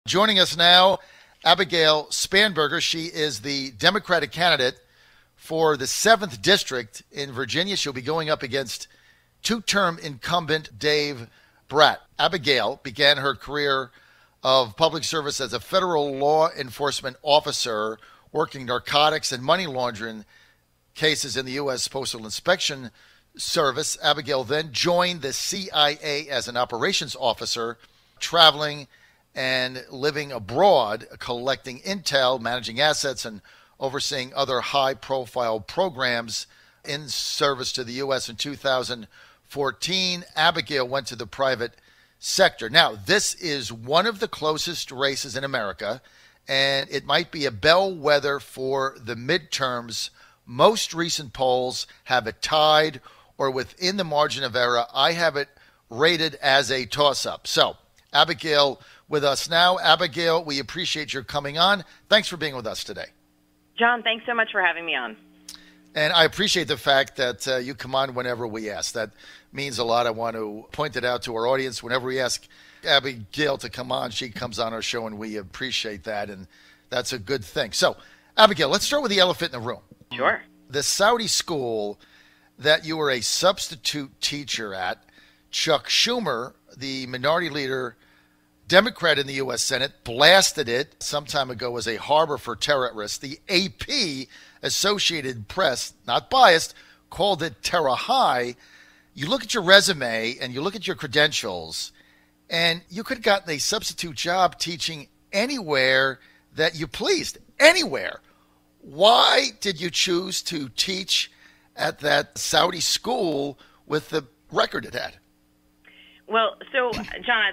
Joining us now, Abigail Spanberger. She is the Democratic candidate for the 7th District in Virginia. She'll be going up against two-term incumbent Dave Bratt. Abigail began her career of public service as a federal law enforcement officer working narcotics and money laundering cases in the U.S. Postal Inspection Service. Abigail then joined the CIA as an operations officer, traveling and living abroad, collecting intel, managing assets, and overseeing other high-profile programs in service to the U.S. In 2014, Abigail went to the private sector. Now, this is one of the closest races in America, and it might be a bellwether for the midterms. Most recent polls have it tied or within the margin of error. I have it rated as a toss-up. So, Abigail with us now. Abigail, we appreciate your coming on. Thanks for being with us today. John, thanks so much for having me on. And I appreciate the fact that you come on whenever we ask. That means a lot. I want to point it out to our audience. Whenever we ask Abigail to come on, she comes on our show, and we appreciate that, and that's a good thing. So, Abigail, let's start with the elephant in the room. Sure. The Saudi school that you were a substitute teacher at, Chuck Schumer, the minority leader, Democrat in the U.S. Senate, blasted it some time ago as a harbor for terrorists. The AP, Associated Press, not biased, called it terror high. You look at your resume and you look at your credentials, and you could have gotten a substitute job teaching anywhere that you pleased, anywhere. Why did you choose to teach at that Saudi school with the record it had? Well, so, John,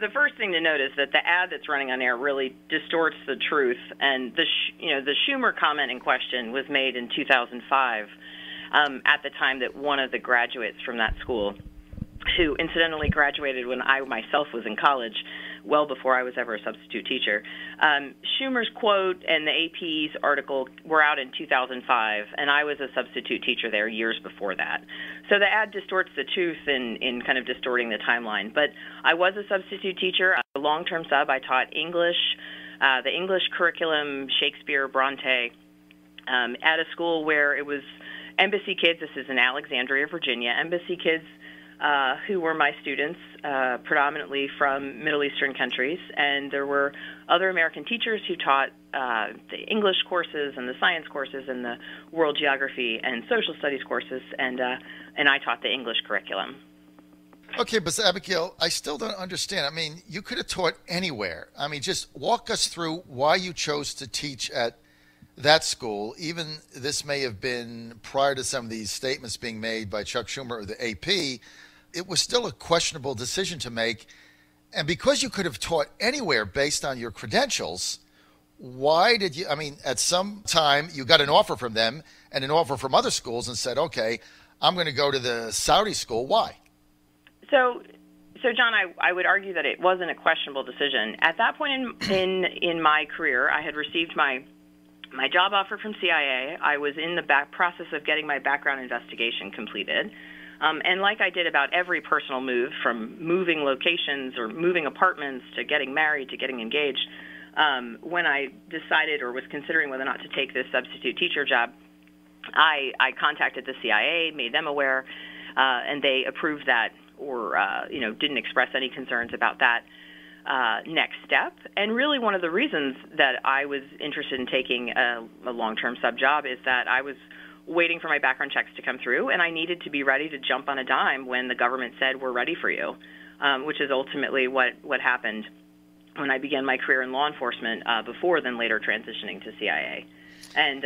the first thing to note is that the ad that's running on air really distorts the truth. And the Schumer comment in question was made in 2005, at the time that one of the graduates from that school, who incidentally graduated when I myself was in college, well before I was ever a substitute teacher. Schumer's quote and the AP's article were out in 2005, and I was a substitute teacher there years before that. So the ad distorts the truth in kind of distorting the timeline. But I was a substitute teacher, a long-term sub. I taught English, the English curriculum, Shakespeare, Bronte, at a school where it was embassy kids. This is in Alexandria, Virginia. Embassy kids who were my students, predominantly from Middle Eastern countries, and there were other American teachers who taught the English courses and the science courses and the world geography and social studies courses, and I taught the English curriculum. Okay, but Abigail, I still don't understand. I mean, you could have taught anywhere. I mean, just walk us through why you chose to teach at that school. Even this may have been prior to some of these statements being made by Chuck Schumer or the AP. It was still a questionable decision to make. And because you could have taught anywhere based on your credentials, why did you, I mean, at some time you got an offer from them and an offer from other schools and said, okay, I'm going to go to the Saudi school. Why? So John, I would argue that it wasn't a questionable decision. At that point in my career, I had received my job offer from CIA. I was in the process of getting my background investigation completed. And like I did about every personal move, from moving locations or moving apartments to getting married to getting engaged, when I decided or was considering whether or not to take this substitute teacher job, I contacted the CIA, made them aware, and they approved that or didn't express any concerns about that next step. And really one of the reasons that I was interested in taking a long-term sub job is that I was waiting for my background checks to come through, and I needed to be ready to jump on a dime when the government said, we're ready for you, which is ultimately what happened when I began my career in law enforcement before then later transitioning to CIA. And,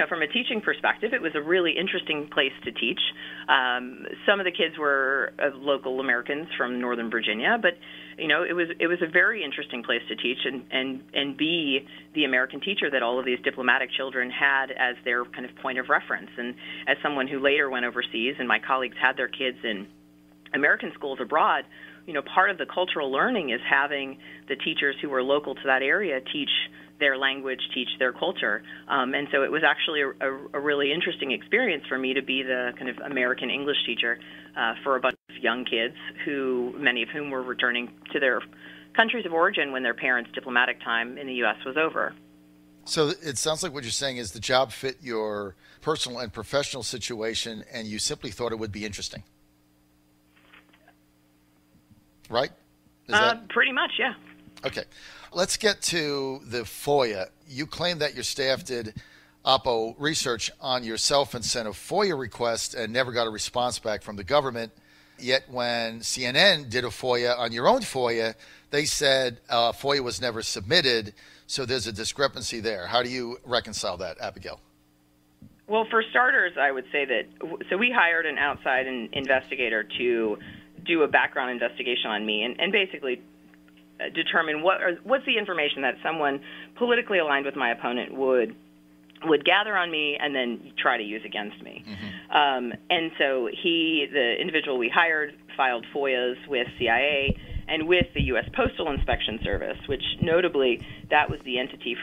from a teaching perspective, it was a really interesting place to teach. Some of the kids were local Americans from Northern Virginia, but, it was a very interesting place to teach and be the American teacher that all of these diplomatic children had as their kind of point of reference. And as someone who later went overseas and my colleagues had their kids in American schools abroad, part of the cultural learning is having the teachers who were local to that area teach their language, teach their culture. And so it was actually a really interesting experience for me to be the kind of American English teacher for a bunch of young kids, many of whom were returning to their countries of origin when their parents' diplomatic time in the U.S. was over. So it sounds like what you're saying is the job fit your personal and professional situation, and you simply thought it would be interesting. Right? Pretty much, yeah. Okay. Let's get to the FOIA. You claim that your staff did Oppo research on your self-incentive FOIA request and never got a response back from the government. Yet when CNN did a FOIA on your own FOIA, they said FOIA was never submitted, so there's a discrepancy there. How do you reconcile that, Abigail? Well, for starters, I would say that, so we hired an outside investigator to do a background investigation on me and basically determine what's the information that someone politically aligned with my opponent would gather on me and then try to use against me. Mm-hmm. And so the individual we hired, filed FOIAs with CIA and with the U.S. Postal Inspection Service, which notably that was the entity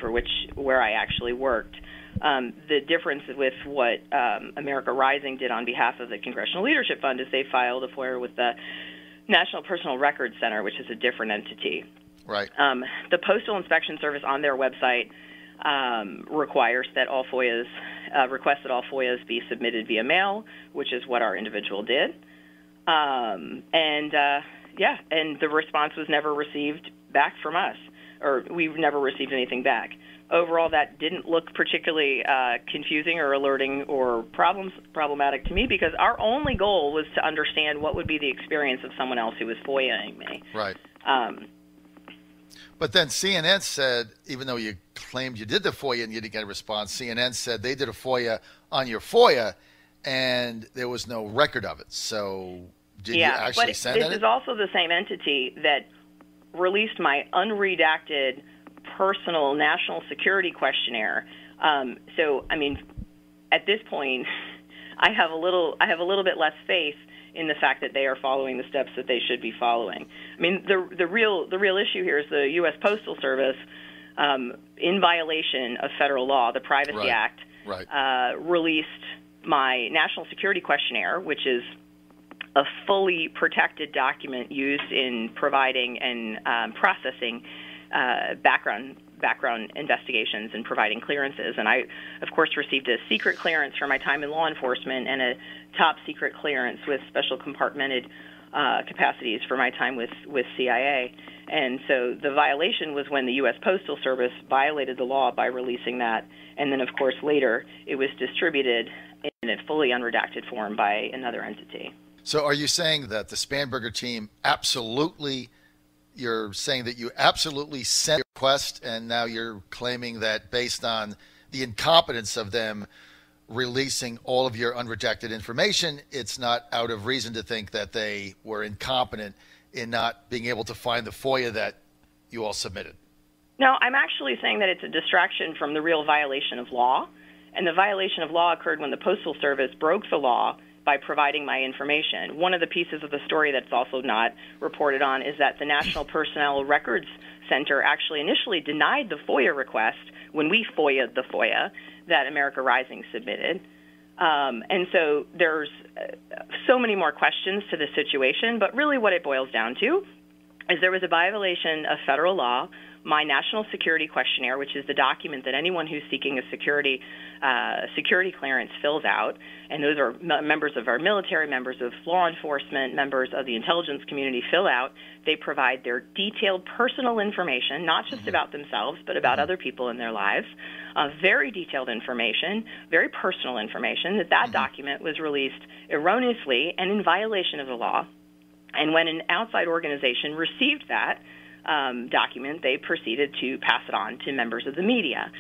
where I actually worked. The difference with what America Rising did on behalf of the Congressional Leadership Fund is they filed a FOIA with the National Personal Records Center, which is a different entity. Right. The Postal Inspection Service on their website requires that requests that all FOIAs be submitted via mail, which is what our individual did. And the response was never received back from us, or we've never received anything back. Overall, that didn't look particularly confusing or alerting or problematic to me, because our only goal was to understand what would be the experience of someone else who was FOIAing me. Right. But then CNN said, even though you claimed you did the FOIA and you didn't get a response, CNN said they did a FOIA on your FOIA and there was no record of it. So did you actually send that? This is also the same entity that released my unredacted personal national security questionnaire. So, I mean, at this point, I have a little bit less faith in the fact that they are following the steps that they should be following. I mean, the real issue here is the U.S. Postal Service, in violation of federal law, the Privacy Act, released my national security questionnaire, which is a fully protected document used in providing and processing background investigations and providing clearances. And I, of course, received a secret clearance for my time in law enforcement and a top secret clearance with special compartmented capacities for my time with CIA. And so the violation was when the U.S. Postal Service violated the law by releasing that. And then, of course, later it was distributed in a fully unredacted form by another entity. So are you saying that the Spanberger team you're saying that you absolutely sent your request, and now you're claiming that based on the incompetence of them releasing all of your unredacted information, it's not out of reason to think that they were incompetent in not being able to find the FOIA that you all submitted? No, I'm actually saying that it's a distraction from the real violation of law, and the violation of law occurred when the Postal Service broke the law by providing my information. One of the pieces of the story that's also not reported on is that the National Personnel Records Center actually initially denied the FOIA request when we FOIA'd the FOIA that America Rising submitted. And so there's so many more questions to this situation, but really what it boils down to is there was a violation of federal law. My national security questionnaire, which is the document that anyone who's seeking a security clearance fills out, and those are members of our military, members of law enforcement, members of the intelligence community fill out. They provide their detailed personal information, not just about themselves, but about other people in their lives, very detailed information, very personal information, that document was released erroneously and in violation of the law. And when an outside organization received that document, they proceeded to pass it on to members of the media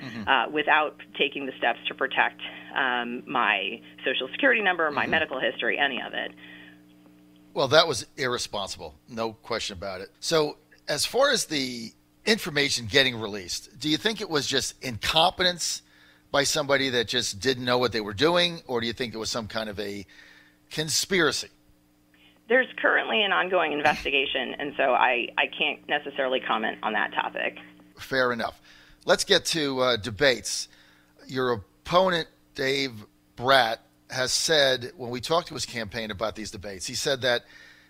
without taking the steps to protect my Social Security number, my medical history, any of it. Well, that was irresponsible, no question about it. So as far as the information getting released, do you think it was just incompetence by somebody that just didn't know what they were doing, or do you think it was some kind of a conspiracy? There's currently an ongoing investigation, and so I can't necessarily comment on that topic. Fair enough. Let's get to debates. Your opponent, Dave Bratt, has said, when we talked to his campaign about these debates, he said that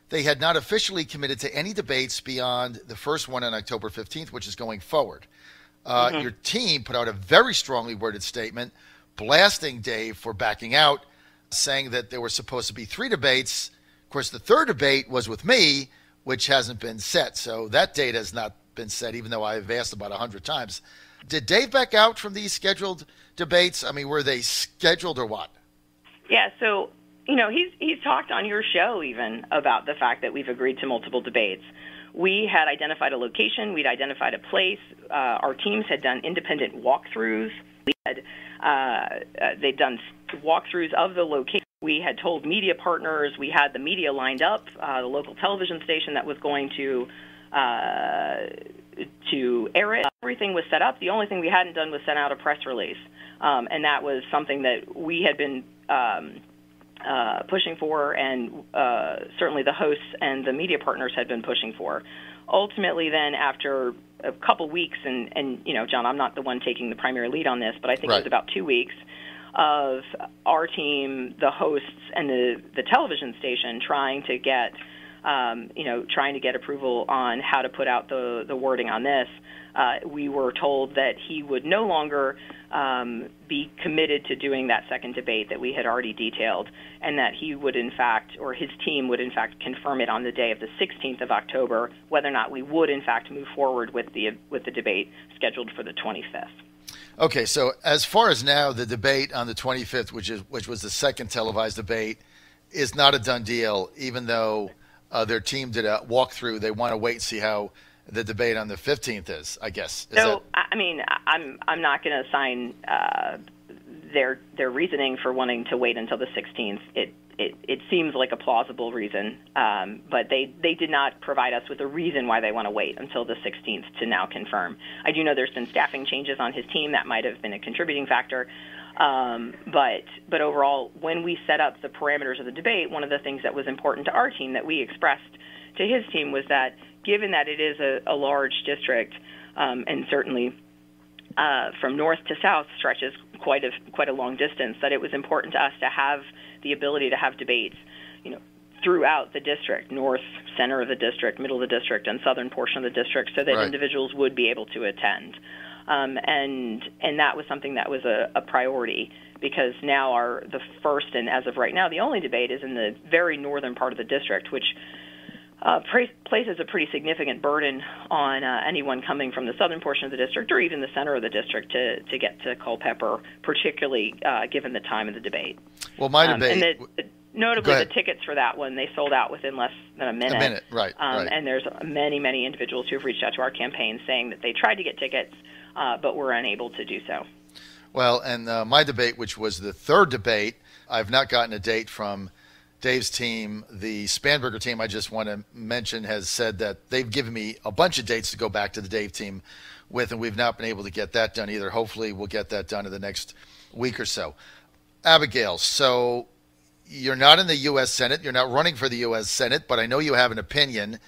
they had not officially committed to any debates beyond the first one on October 15th, which is going forward. Your team put out a very strongly worded statement blasting Dave for backing out, saying that there were supposed to be 3 debates. Of course, the third debate was with me, which hasn't been set. So that date has not been set, even though I've asked about 100 times. Did Dave back out from these scheduled debates? I mean, were they scheduled or what? Yeah, so, you know, he's talked on your show even about the fact that we've agreed to multiple debates. We had identified a location. We'd identified a place. Our teams had done independent walkthroughs. They'd done walkthroughs of the location. We had told media partners. We had the media lined up, the local television station that was going to air it. Everything was set up. The only thing we hadn't done was send out a press release, and that was something that we had been pushing for, and certainly the hosts and the media partners had been pushing for. Ultimately, then, after a couple weeks, and you know, John, I'm not the one taking the primary lead on this, but I think it was about 2 weeks of our team, the hosts, and the television station trying to get, trying to get approval on how to put out the wording on this. We were told that he would no longer be committed to doing that second debate that we had already detailed, and that he would, in fact, or his team would, in fact, confirm it on the day of the 16th of October, whether or not we would, in fact, move forward with the debate scheduled for the 25th. Okay, so as far as now, the debate on the 25th, which was the second televised debate, is not a done deal, even though their team did a walkthrough. They want to wait and see how the debate on the 15th is, I guess. I mean, I'm not going to assign their reasoning for wanting to wait until the 16th. It seems like a plausible reason, but they did not provide us with a reason why they want to wait until the 16th to now confirm. I do know there's been staffing changes on his team. That might have been a contributing factor. But overall, when we set up the parameters of the debate, one of the things that was important to our team that we expressed to his team was that given that it is a large district, and certainly from north to south stretches quite a long distance, that it was important to us to have the ability to have debates, you know, throughout the district, north, center of the district, middle of the district, and southern portion of the district, so that individuals would be able to attend. And that was something that was a priority, because now the first, and as of right now, the only debate is in the very northern part of the district, which places a pretty significant burden on anyone coming from the southern portion of the district or even the center of the district to get to Culpeper, particularly given the time of the debate. Well, my debate... Notably, the tickets for that one, they sold out within less than a minute. Right. And there's many individuals who have reached out to our campaign saying that they tried to get tickets, but were unable to do so. Well, and my debate, which was the third debate, I've not gotten a date from Dave's team. The Spanberger team, I just want to mention, has said that they've given me a bunch of dates to go back to the Dave team with, and we've not been able to get that done either. Hopefully we'll get that done in the next week or so. Abigail, so you're not in the U.S. Senate. You're not running for the U.S. Senate, but I know you have an opinion.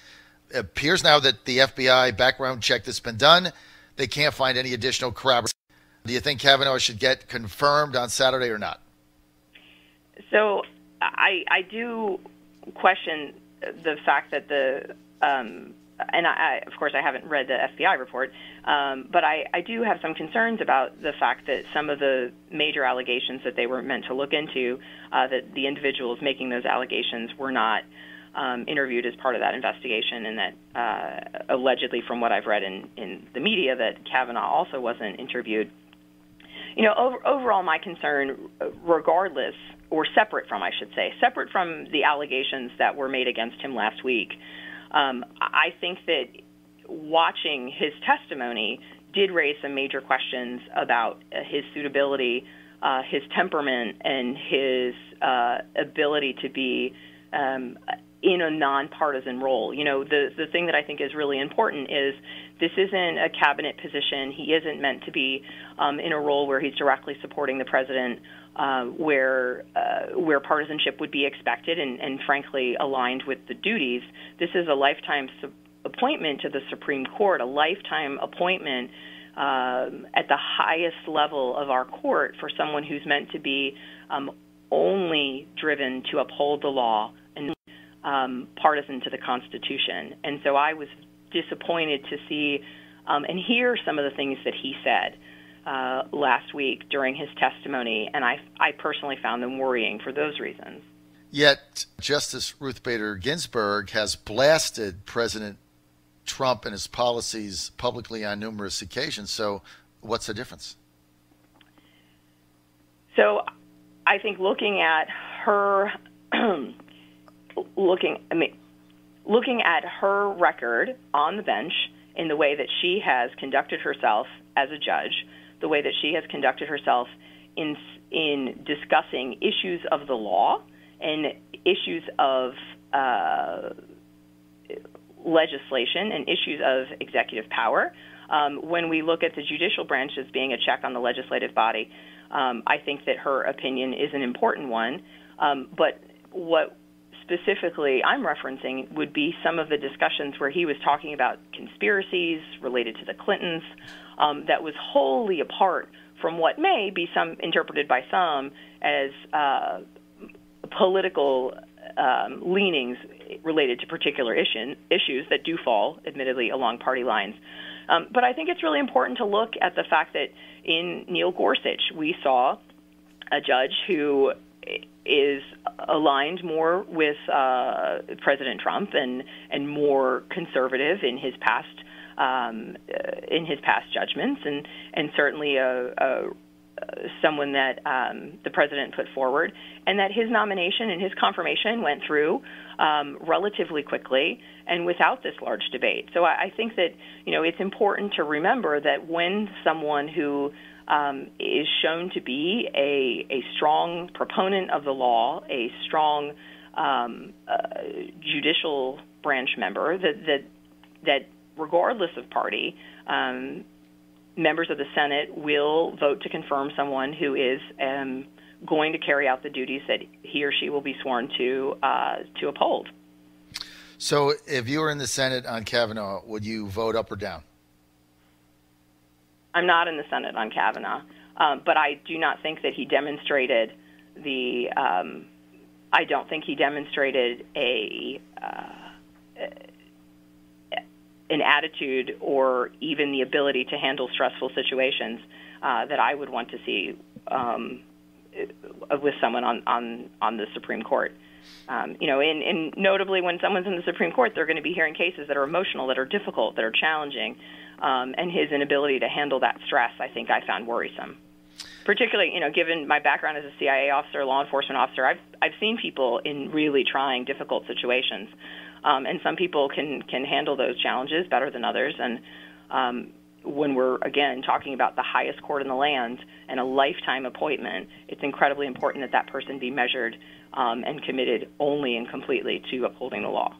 It appears now that the FBI background check that's been done, they can't find any additional corroboration. Do you think Kavanaugh should get confirmed on Saturday or not? So I do question the fact that and of course I haven't read the FBI report, but I do have some concerns about the fact that some of the major allegations that they were meant to look into, that the individuals making those allegations were not interviewed as part of that investigation, and that allegedly, from what I've read in the media, that Kavanaugh also wasn't interviewed. You know, overall, my concern, regardless, or separate from the allegations that were made against him last week, I think that watching his testimony did raise some major questions about his suitability, his temperament, and his ability to be in a nonpartisan role. You know, the thing that I think is really important is this isn't a cabinet position. He isn't meant to be in a role where he's directly supporting the president, where partisanship would be expected and frankly aligned with the duties. This is a lifetime appointment to the Supreme Court, a lifetime appointment at the highest level of our court for someone who's meant to be only driven to uphold the law and partisan to the Constitution. And so I was disappointed to see and hear some of the things that he said last week during his testimony, and I personally found them worrying for those reasons. Yet Justice Ruth Bader Ginsburg has blasted President Trump and his policies publicly on numerous occasions. So what's the difference? So I think looking at her looking at her record on the bench in the way that she has conducted herself as a judge, the way that she has conducted herself in discussing issues of the law and issues of legislation and issues of executive power. When we look at the judicial branch as being a check on the legislative body, I think that her opinion is an important one. But what specifically I'm referencing would be some of the discussions where he was talking about conspiracies related to the Clintons that was wholly apart from what may be interpreted by some as political leanings related to particular issues that do fall, admittedly, along party lines. But I think it's really important to look at the fact that in Neil Gorsuch, we saw a judge who is aligned more with President Trump and more conservative in his past judgments, and certainly someone that the president put forward, and that his nomination and his confirmation went through relatively quickly and without this large debate. So I think that it's important to remember that when someone who is shown to be a strong proponent of the law, a strong judicial branch member, that regardless of party, members of the Senate will vote to confirm someone who is going to carry out the duties that he or she will be sworn to uphold. So if you were in the Senate on Kavanaugh, would you vote up or down? I'm not in the Senate on Kavanaugh, but I do not think that he demonstrated I don't think he demonstrated an attitude or even the ability to handle stressful situations that I would want to see with someone on the Supreme Court. And notably, when someone's in the Supreme Court, they're going to be hearing cases that are emotional, that are difficult, that are challenging, and his inability to handle that stress, I think I found worrisome. Particularly, given my background as a CIA officer, law enforcement officer, I've seen people in really trying, difficult situations, and some people can handle those challenges better than others. And when we're, again, talking about the highest court in the land and a lifetime appointment, it's incredibly important that that person be measured and committed only and completely to upholding the law.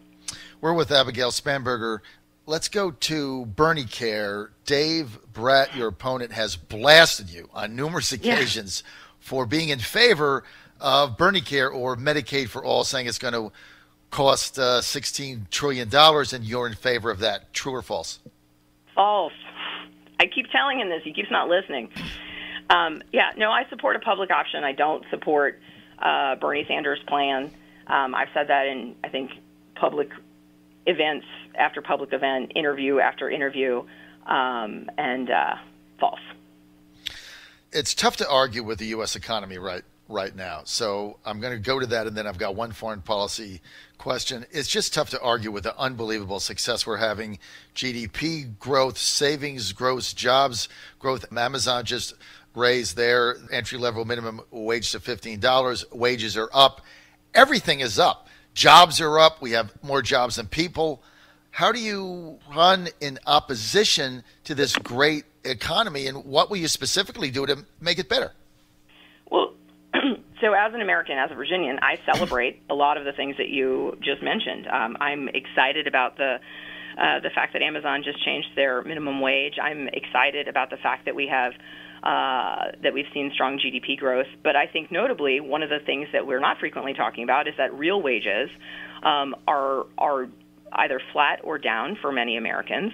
We're with Abigail Spanberger. Let's go to Bernie Care. Dave Bratt, your opponent, has blasted you on numerous occasions for being in favor of Bernie Care or Medicaid for All, saying it's going to cost $16 trillion, and you're in favor of that. True or false? False. I keep telling him this. He keeps not listening. I support a public option. I don't support Bernie Sanders' plan. I've said that in, I think, public events after public event, interview after interview, and false. It's tough to argue with the U.S. economy right now. So I'm going to go to that, and then I've got one foreign policy question. It's just tough to argue with the unbelievable success we're having. GDP growth, savings growth, jobs growth. Amazon just raised their entry-level minimum wage to $15. Wages are up. Everything is up. Jobs are up. We have more jobs than people. How do you run in opposition to this great economy, and what will you specifically do to make it better? Well, so as an American, as a Virginian, I celebrate a lot of the things that you just mentioned. I'm excited about the fact that Amazon just changed their minimum wage. I'm excited about the fact that we have that we've seen strong GDP growth. But I think notably, one of the things that we're not frequently talking about is that real wages are either flat or down for many Americans.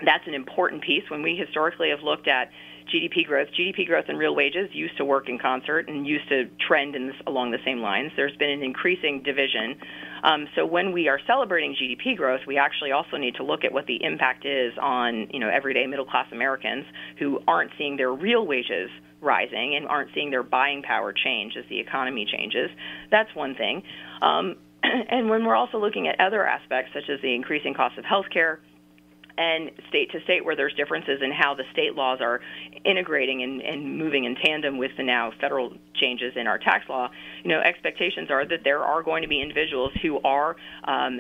That's an important piece. When we historically have looked at GDP growth and real wages used to work in concert and used to trend along the same lines. There's been an increasing division. So when we are celebrating GDP growth, we actually also need to look at what the impact is on, everyday middle-class Americans who aren't seeing their real wages rising and aren't seeing their buying power change as the economy changes. That's one thing. And when we're also looking at other aspects, such as the increasing cost of health care, and state to state where there's differences in how the state laws are integrating and moving in tandem with the now federal changes in our tax law, expectations are that there are going to be individuals who are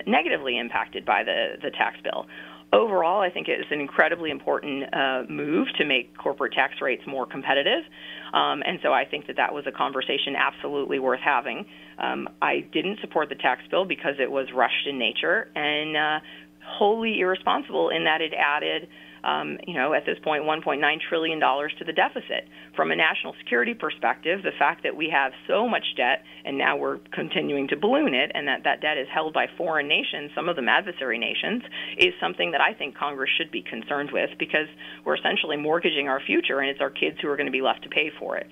negatively impacted by the tax bill. Overall, I think it is an incredibly important move to make corporate tax rates more competitive, and so I think that was a conversation absolutely worth having. I didn't support the tax bill because it was rushed in nature and wholly irresponsible in that it added, at this point, $1.9 trillion to the deficit. From a national security perspective, the fact that we have so much debt and now we're continuing to balloon it and that debt is held by foreign nations, some of them adversary nations, is something that I think Congress should be concerned with because we're essentially mortgaging our future and it's our kids who are going to be left to pay for it.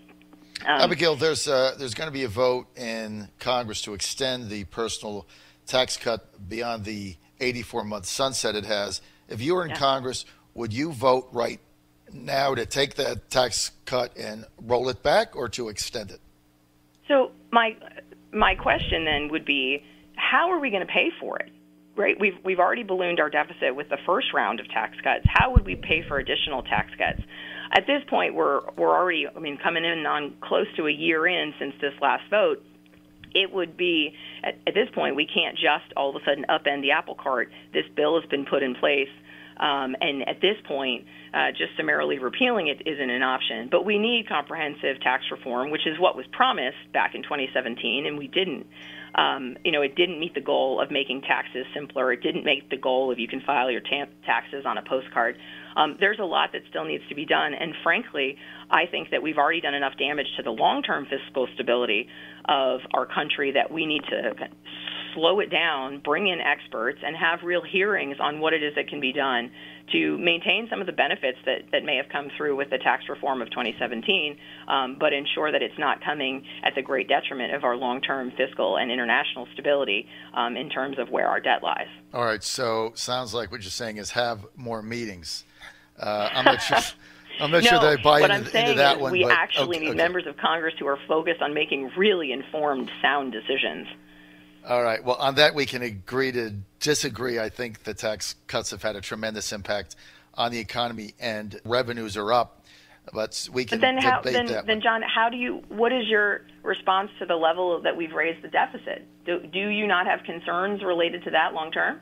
Abigail, there's going to be a vote in Congress to extend the personal tax cut beyond the 84-month sunset it has. If you were in Congress, would you vote right now to take that tax cut and roll it back or to extend it? So my question then would be, how are we going to pay for it? Right? We've already ballooned our deficit with the first round of tax cuts. How would we pay for additional tax cuts? At this point, we're already, coming in on close to a year in since this last vote. It would be, at this point, we can't just all of a sudden upend the apple cart. This bill has been put in place, and at this point, just summarily repealing it isn't an option. But we need comprehensive tax reform, which is what was promised back in 2017, and we didn't. It didn't meet the goal of making taxes simpler. It didn't make the goal of you can file your taxes on a postcard. There's a lot that still needs to be done, and frankly, I think that we've already done enough damage to the long-term fiscal stability of our country that we need to slow it down, bring in experts, and have real hearings on what it is that can be done to maintain some of the benefits that may have come through with the tax reform of 2017, but ensure that it's not coming at the great detriment of our long-term fiscal and international stability in terms of where our debt lies. All right, so sounds like what you're saying is have more meetings. I'm not sure. I'm not sure that I buy into that one. We actually need members of Congress who are focused on making really informed, sound decisions. All right. Well, on that, we can agree to disagree. I think the tax cuts have had a tremendous impact on the economy, and revenues are up. But we can debate that. Then, John, what is your response to the level that we've raised the deficit? Do you not have concerns related to that long term?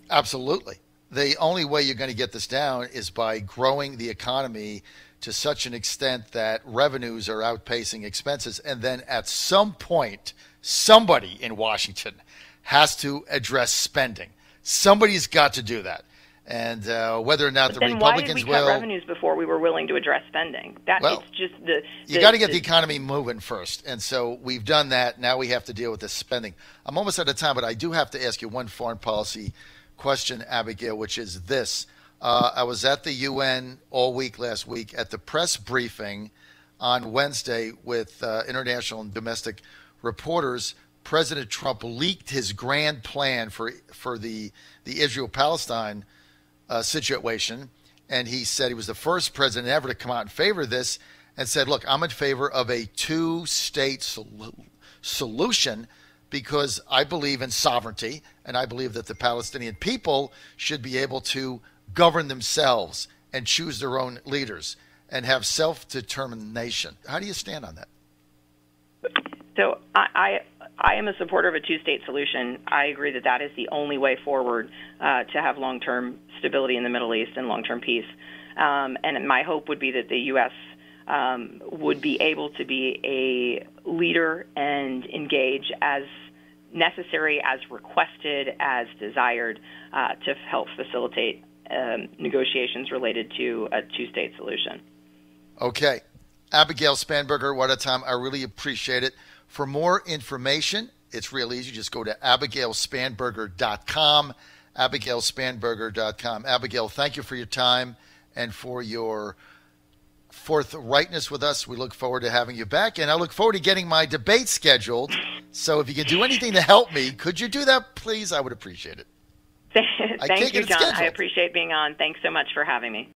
Absolutely. The only way you're going to get this down is by growing the economy to such an extent that revenues are outpacing expenses. And then at some point, somebody in Washington has to address spending. Somebody's got to do that. And whether or not the Republicans will... Then why did we cut revenues before we were willing to address spending? It's just you got to get the economy moving first. And so we've done that. Now we have to deal with this spending. I'm almost out of time, but I do have to ask you one foreign policy question, Abigail, which is this. I was at the UN all week last week at the press briefing on Wednesday with international and domestic reporters. President Trump leaked his grand plan for the Israel-Palestine situation, and he said he was the first president ever to come out in favor of this and said, look, I'm in favor of a two-state solution because I believe in sovereignty, and I believe that the Palestinian people should be able to govern themselves and choose their own leaders and have self-determination. How do you stand on that? So I am a supporter of a two-state solution. I agree that that is the only way forward to have long-term stability in the Middle East and long-term peace. And my hope would be that the U.S. Would be able to be a leader and engage as necessary, as requested, as desired to help facilitate negotiations related to a two-state solution. Okay. Abigail Spanberger, what a time. I really appreciate it. For more information, it's real easy. Just go to abigailspanberger.com, AbigailSpanberger.com. Abigail, thank you for your time and for your forthrightness with us. We look forward to having you back, and I look forward to getting my debate scheduled. So if you can do anything to help me, could you do that, please? I would appreciate it. Thank you, John. I appreciate being on. Thanks so much for having me.